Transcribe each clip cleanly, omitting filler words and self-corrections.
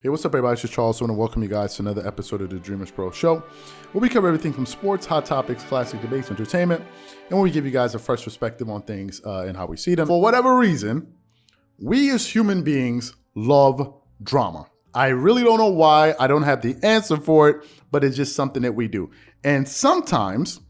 Hey, what's up, everybody? It's just Charles. I want to welcome you guys to another episode of the Dreamerspro Show, where we cover everything from sports, hot topics, classic debates, entertainment, and where we give you guys a fresh perspective on things and how we see them. For whatever reason, we as human beings love drama. I really don't know why. I don't have the answer for it, but it's just something that we do. And sometimes,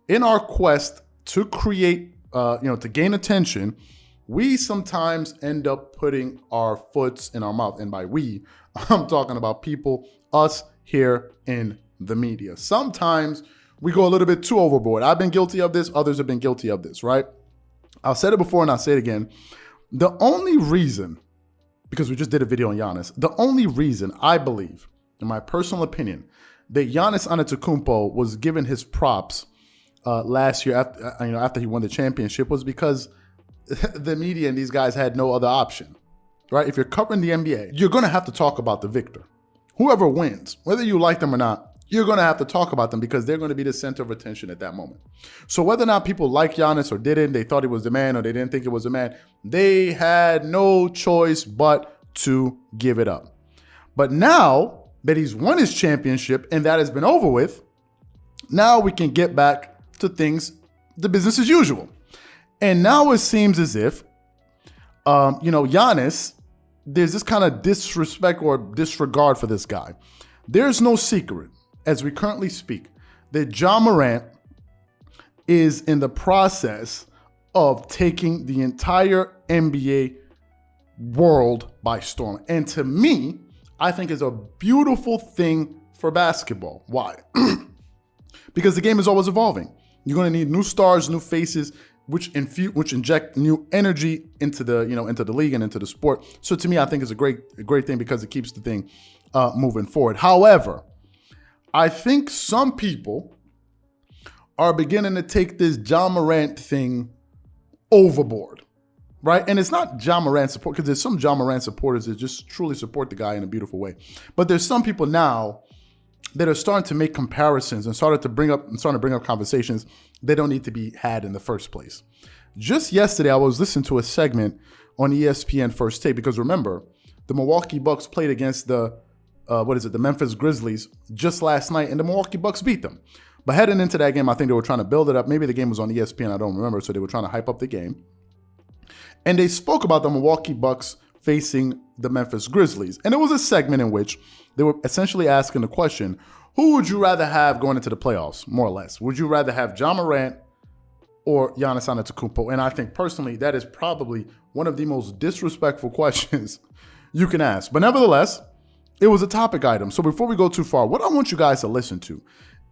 in our quest to create, to gain attention, we sometimes end up putting our foots in our mouth. And by we, I'm talking about people, us here in the media. Sometimes we go a little bit too overboard. I've been guilty of this. Others have been guilty of this, right? I've said it before and I'll say it again. The only reason, because we just did a video on Giannis, the only reason I believe, in my personal opinion, that Giannis Antetokounmpo was given his props last year after he won the championship was because the media and these guys had no other option, right? If you're covering the NBA, you're going to have to talk about the victor. Whoever wins, whether you like them or not, you're going to have to talk about them because they're going to be the center of attention at that moment. So whether or not people like Giannis or didn't, they thought he was the man or they didn't think it was the man, they had no choice but to give it up. But now that he's won his championship and that has been over with, now we can get back to things, the business as usual. And now it seems as if, Giannis, there's this kind of disrespect or disregard for this guy. There's no secret, as we currently speak, that Ja Morant is in the process of taking the entire NBA world by storm. And to me, I think it's a beautiful thing for basketball. Why? Because the game is always evolving. You're going to need new stars, new faces, which inject new energy into the league and into the sport. So to me, I think it's a great thing because it keeps the thing moving forward. However, I think some people are beginning to take this Ja Morant thing overboard, right? And it's not Ja Morant support, because there's some Ja Morant supporters that just truly support the guy in a beautiful way. But there's some people now that are starting to make comparisons and starting to bring up conversations that don't need to be had in the first place. Just yesterday, I was listening to a segment on ESPN First Take, because remember, the Milwaukee Bucks played against the Memphis Grizzlies just last night, and the Milwaukee Bucks beat them. But heading into that game, I think they were trying to build it up. Maybe the game was on ESPN, I don't remember, so they were trying to hype up the game. And they spoke about the Milwaukee Bucks facing the Memphis Grizzlies. And it was a segment in which they were essentially asking the question, who would you rather have going into the playoffs, more or less? Would you rather have Ja Morant or Giannis Antetokounmpo? And I think personally, that is probably one of the most disrespectful questions you can ask. But nevertheless, it was a topic item. So before we go too far, what I want you guys to listen to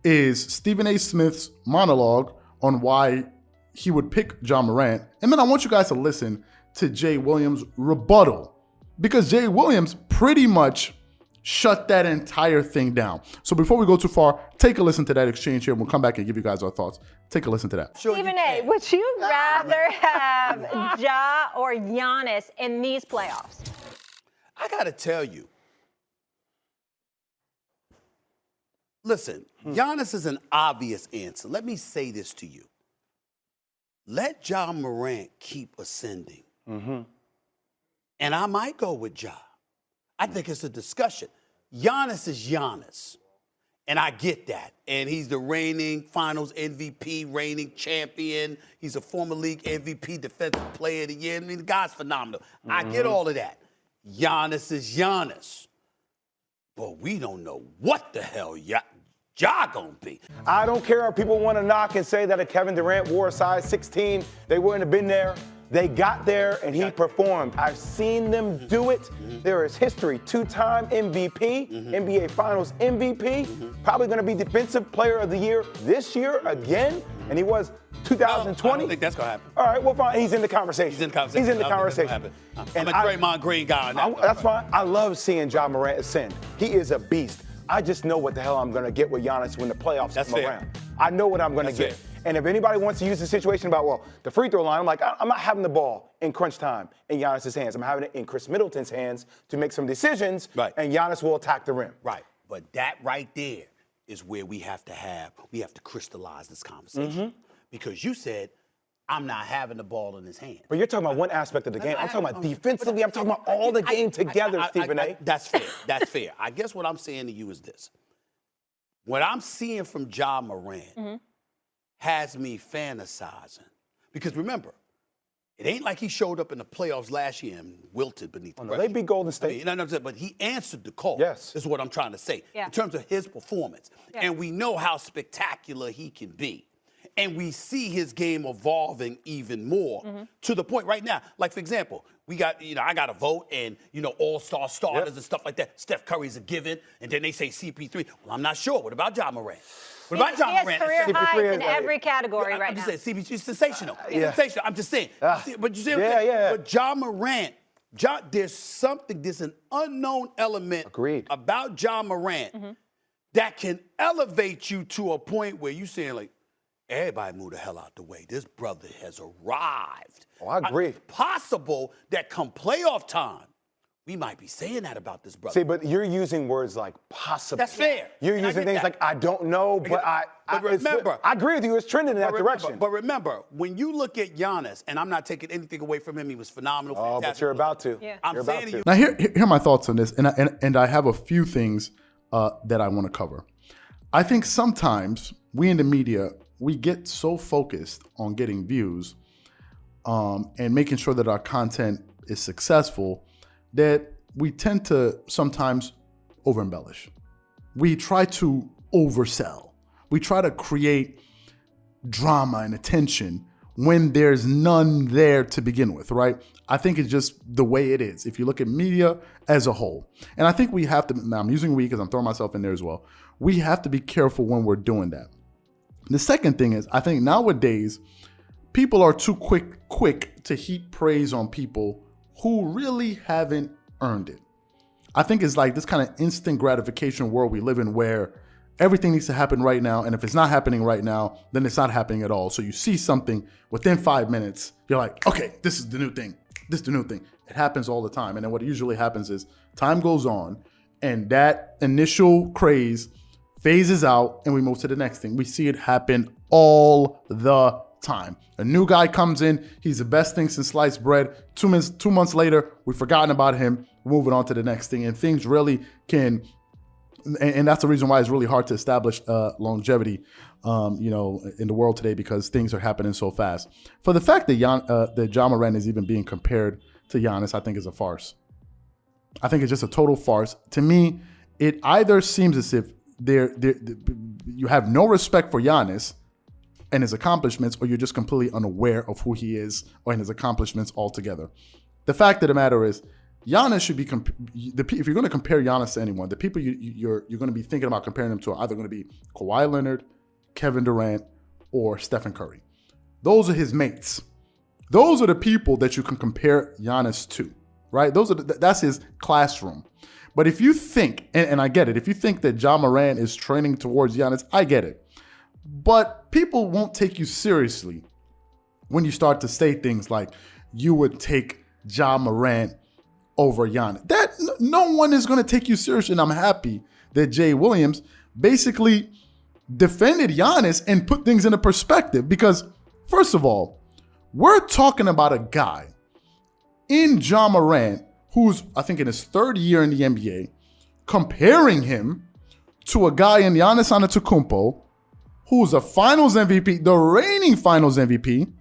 is Stephen A. Smith's monologue on why he would pick Ja Morant. And then I want you guys to listen to Jay Williams' rebuttal, because Jay Williams pretty much shut that entire thing down. So before we go too far, take a listen to that exchange here. We'll come back and give you guys our thoughts. Take a listen to that. Stephen A., would you rather have Ja or Giannis in these playoffs? I got to tell you, listen, Giannis is an obvious answer. Let me say this to you. Let Ja Morant keep ascending. And I might go with Ja. I think it's a discussion. Giannis is Giannis, and I get that. And he's the reigning finals MVP, reigning champion. He's a former league MVP, defensive player of the year. I mean, the guy's phenomenal. I get all of that. Giannis is Giannis. But we don't know what the hell Ja gonna be. I don't care if people want to knock and say that if Kevin Durant wore a size 16, they wouldn't have been there. They got there and he performed. I've seen them do it. There is history. Two-time MVP, NBA Finals MVP, probably going to be Defensive Player of the Year this year again, and he was 2020. I don't think that's going to happen. All right, well, fine. He's in the conversation. He's in the conversation. He's in the conversation. I'm a Draymond Green guy on that. That's fine. I love seeing Ja Morant ascend. He is a beast. I just know what the hell I'm going to get with Giannis when the playoffs come around. I know what I'm going to get. Fair. And if anybody wants to use the situation about, the free throw line, I'm like, I'm not having the ball in crunch time in Giannis' hands. I'm having it in Chris Middleton's hands to make some decisions, and Giannis will attack the rim. Right. But that right there is where we have to crystallize this conversation. Because you said I'm not having the ball in his hand. But you're talking about one aspect of the game. I'm talking about defensively. I'm talking about all the game together, Stephen A. That's fair. That's fair. I guess what I'm saying to you is this. What I'm seeing from Ja Morant has me fantasizing. Because remember, it ain't like he showed up in the playoffs last year and wilted beneath the pressure. They beat Golden State. But he answered the call. Yes. Is what I'm trying to say. Yeah. In terms of his performance. Yeah. And we know how spectacular he can be. And we see his game evolving even more to the point right now. Like, for example, we got, I got a vote and, all-star starters and stuff like that. Steph Curry's a given. And then they say CP3. Well, I'm not sure. What about Ja Morant? What about Ja Morant? He has career highs in is- every category right I'm now. just saying, CP3 is sensational. He's sensational. I'm just saying. But you see what I'm saying? yeah. But Ja Morant, there's an unknown element about Ja Morant that can elevate you to a point where you're saying, like, everybody move the hell out the way. This brother has arrived. Oh, I agree. It's possible that come playoff time, we might be saying that about this brother. See, but you're using words like possible. That's fair. You're And I using get things that. like I don't know, but remember, I agree with you. It's trending in that direction. But remember, when you look at Giannis, and I'm not taking anything away from him, he was phenomenal. Oh, fantastic. but you're about to. Yeah. I'm You're saying about to to. you. Now, here are my thoughts on this, and I have a few things that I want to cover. I think sometimes we in the media, we get so focused on getting views and making sure that our content is successful that we tend to sometimes over-embellish. We try to oversell. We try to create drama and attention when there's none there to begin with, right? I think it's just the way it is. If you look at media as a whole, and I think we have to, now I'm using we because I'm throwing myself in there as well. We have to be careful when we're doing that. The second thing is, I think nowadays, people are too quick to heap praise on people who really haven't earned it. I think it's like this kind of instant gratification world we live in where everything needs to happen right now. And if it's not happening right now, then it's not happening at all. So you see something within 5 minutes, you're like, okay, this is the new thing. This is the new thing. It happens all the time. And then what usually happens is time goes on and that initial craze phases out and we move to the next thing. We see it happen all the time. A new guy comes in, he's the best thing since sliced bread. 2 months later, we've forgotten about him, moving on to the next thing. And things really can, and that's the reason why it's really hard to establish longevity, in the world today, because things are happening so fast. For the fact that Ja Morant is even being compared to Giannis, I think is a farce. I think it's just a total farce. To me, it either seems as if you have no respect for Giannis and his accomplishments, or you're just completely unaware of who he is or in his accomplishments altogether. The fact of the matter is, Giannis should be, if you're going to compare Giannis to anyone, the people you're going to be thinking about comparing him to are either going to be Kawhi Leonard, Kevin Durant, or Stephen Curry. Those are his mates. Those are the people that you can compare Giannis to, right? That's his classroom. But if you think, and I get it, if you think that Ja Morant is trending towards Giannis, I get it. But people won't take you seriously when you start to say things like you would take Ja Morant over Giannis. That no one is going to take you seriously, and I'm happy that Jay Williams basically defended Giannis and put things into perspective. Because first of all, we're talking about a guy in Ja Morant who's, I think, in his third year in the NBA, comparing him to a guy in Giannis Antetokounmpo, who's a Finals MVP, the reigning Finals MVP,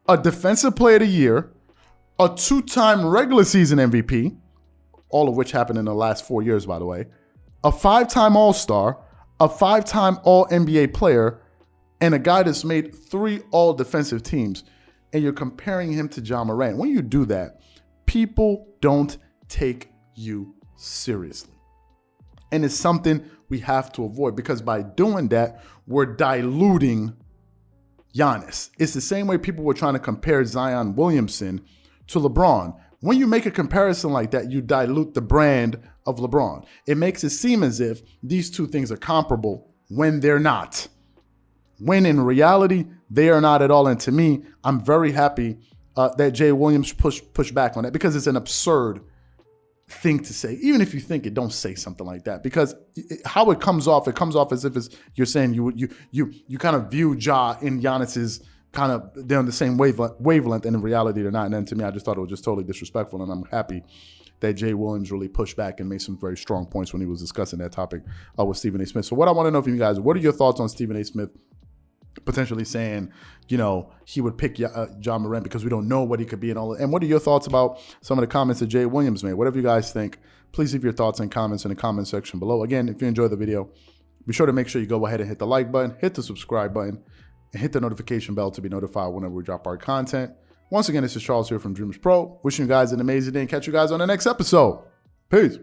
a Defensive Player of the Year, a 2-time regular season MVP, all of which happened in the last 4 years, by the way, a 5-time All-Star, a 5-time All-NBA player, and a guy that's made 3 All-Defensive teams, and you're comparing him to Ja Morant. When you do that, people don't take you seriously. And it's something we have to avoid, because by doing that, we're diluting Giannis. It's the same way people were trying to compare Zion Williamson to LeBron. When you make a comparison like that, you dilute the brand of LeBron. It makes it seem as if these two things are comparable when they're not. When in reality, they are not at all. And to me, I'm very happy that Jay Williams pushed back on that, because it's an absurd thing to say. Even if you think it, don't say something like that, because how it comes off as if you're saying you kind of view Ja in Giannis's kind of they're on the same wavelength, and in reality they're not. And then to me, I just thought it was just totally disrespectful, and I'm happy that Jay Williams really pushed back and made some very strong points when he was discussing that topic with Stephen A. Smith. So what I want to know from you guys, what are your thoughts on Stephen A. Smith potentially saying, you know, he would pick John Morant because we don't know what he could be and all that? And what are your thoughts about some of the comments that Jay Williams made? Whatever you guys think, please leave your thoughts and comments in the comment section below. Again, if you enjoyed the video, be sure to make sure you go ahead and hit the like button, hit the subscribe button, and hit the notification bell to be notified whenever we drop our content. Once again, this is Charles here from Dreamerspro. Wishing you guys an amazing day and catch you guys on the next episode. Peace.